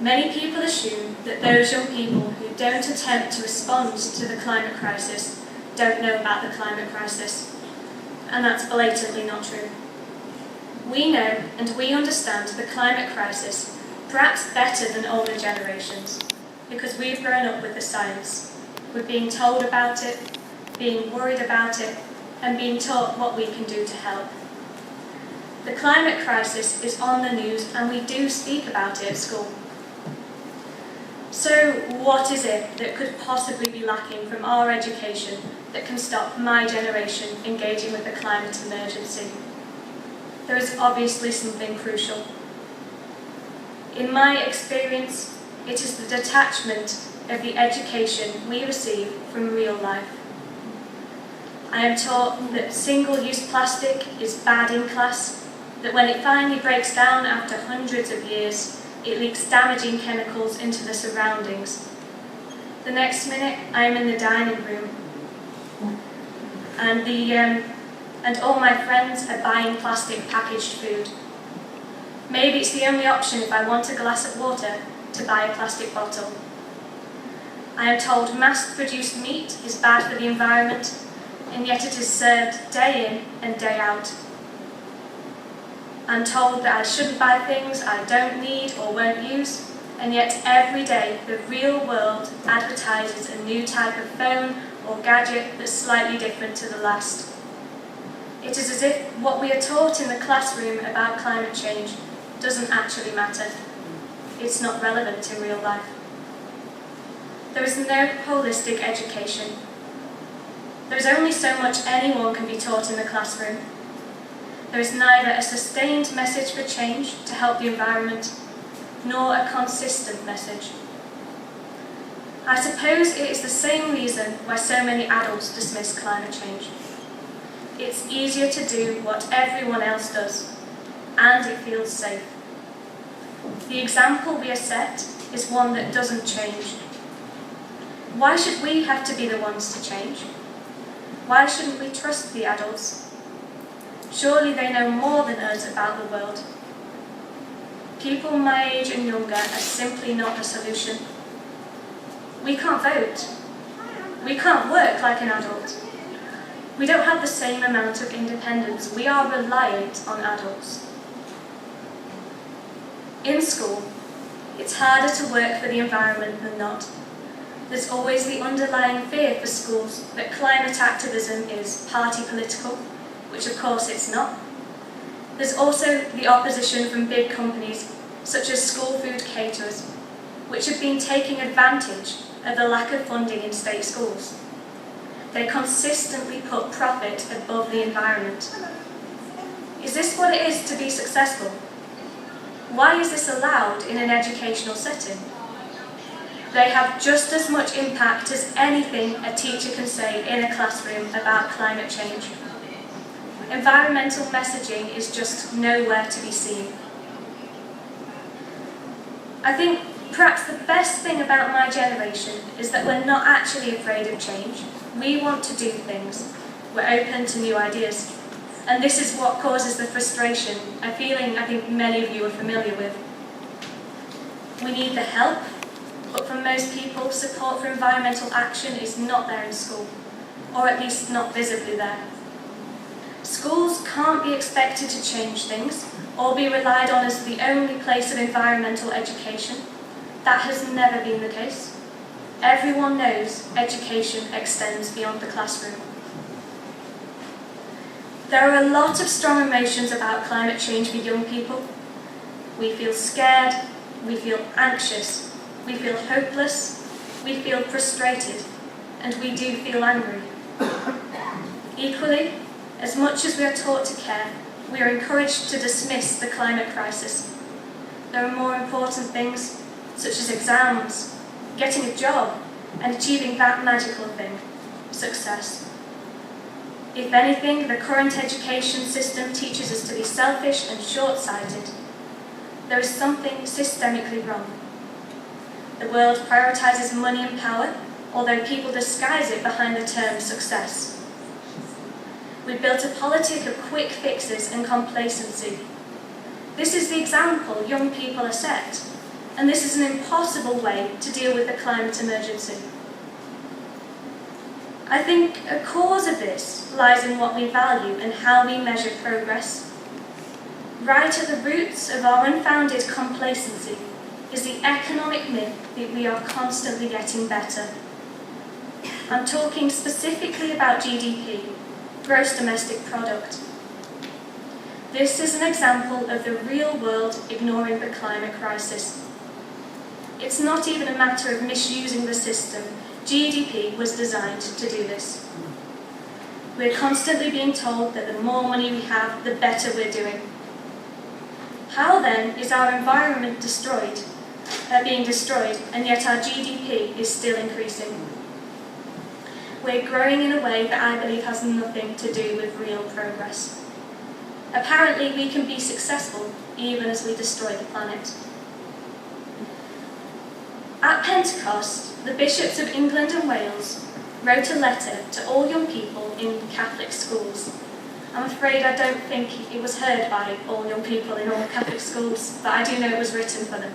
Many people assume that those young people who don't attempt to respond to the climate crisis don't know about the climate crisis, and that's blatantly not true. We know and we understand the climate crisis perhaps better than older generations, because we've grown up with the science. We're being told about it, being worried about it, and being taught what we can do to help. The climate crisis is on the news, and we do speak about it at school. So what is it that could possibly be lacking from our education that can stop my generation engaging with the climate emergency? There is obviously something crucial. In my experience, it is the detachment of the education we receive from real life. I am taught that single-use plastic is bad in class, that when it finally breaks down after hundreds of years, it leaks damaging chemicals into the surroundings. The next minute, I am in the dining room, and all my friends are buying plastic packaged food. Maybe it's the only option if I want a glass of water to buy a plastic bottle. I am told mass-produced meat is bad for the environment, and yet it is served day in and day out. I'm told that I shouldn't buy things I don't need or won't use, and yet every day the real world advertises a new type of phone or gadget that's slightly different to the last. It is as if what we are taught in the classroom about climate change doesn't actually matter. It's not relevant in real life. There is no holistic education. There is only so much anyone can be taught in the classroom. There is neither a sustained message for change to help the environment, nor a consistent message. I suppose it is the same reason why so many adults dismiss climate change. It's easier to do what everyone else does, and it feels safe. The example we are set is one that doesn't change. Why should we have to be the ones to change? Why shouldn't we trust the adults? Surely they know more than us about the world. People my age and younger are simply not the solution. We can't vote. We can't work like an adult. We don't have the same amount of independence. We are reliant on adults. In school, it's harder to work for the environment than not. There's always the underlying fear for schools that climate activism is party political, which of course it's not. There's also the opposition from big companies such as school food caterers, which have been taking advantage of the lack of funding in state schools. They consistently put profit above the environment. Is this what it is to be successful? Why is this allowed in an educational setting? They have just as much impact as anything a teacher can say in a classroom about climate change. Environmental messaging is just nowhere to be seen. I think perhaps the best thing about my generation is that we're not actually afraid of change. We want to do things. We're open to new ideas. And this is what causes the frustration, a feeling I think many of you are familiar with. We need the help, but for most people, support for environmental action is not there in school, or at least not visibly there. Schools can't be expected to change things or be relied on as the only place of environmental education. That has never been the case. Everyone knows education extends beyond the classroom. There are a lot of strong emotions about climate change for young people. We feel scared, we feel anxious, we feel hopeless, we feel frustrated, and we do feel angry. Equally, as much as we are taught to care, we are encouraged to dismiss the climate crisis. There are more important things, such as exams, getting a job, and achieving that magical thing, success. If anything, the current education system teaches us to be selfish and short-sighted. There is something systemically wrong. The world prioritizes money and power, although people disguise it behind the term success. We built a politic of quick fixes and complacency. This is the example young people are set. and this is an impossible way to deal with the climate emergency. I think a cause of this lies in what we value and how we measure progress. Right at the roots of our unfounded complacency is the economic myth that we are constantly getting better. I'm talking specifically about GDP, gross domestic product. This is an example of the real world ignoring the climate crisis. It's not even a matter of misusing the system. GDP was designed to do this. We're constantly being told that the more money we have, the better we're doing. How then is our environment being destroyed, and yet our GDP is still increasing? We're growing in a way that I believe has nothing to do with real progress. Apparently, we can be successful even as we destroy the planet. At Pentecost, the bishops of England and Wales wrote a letter to all young people in Catholic schools. I'm afraid I don't think it was heard by all young people in all Catholic schools, but I do know it was written for them.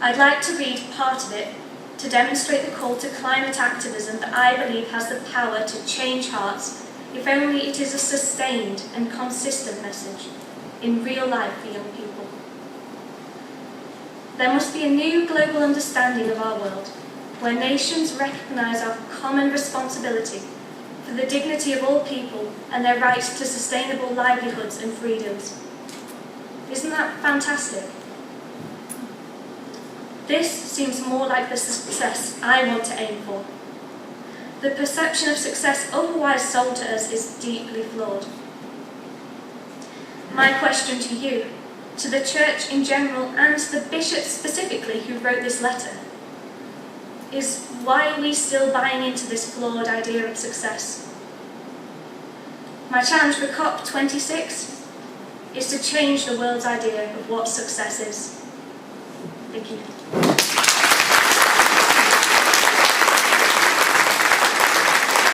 I'd like to read part of it to demonstrate the call to climate activism that I believe has the power to change hearts, if only it is a sustained and consistent message in real life for young people. There must be a new global understanding of our world, where nations recognise our common responsibility for the dignity of all people and their rights to sustainable livelihoods and freedoms. Isn't that fantastic? This seems more like the success I want to aim for. The perception of success otherwise sold to us is deeply flawed. My question to you, to the church in general and to the bishops specifically who wrote this letter, is why are we still buying into this flawed idea of success? My challenge for COP26 is to change the world's idea of what success is. Thank you.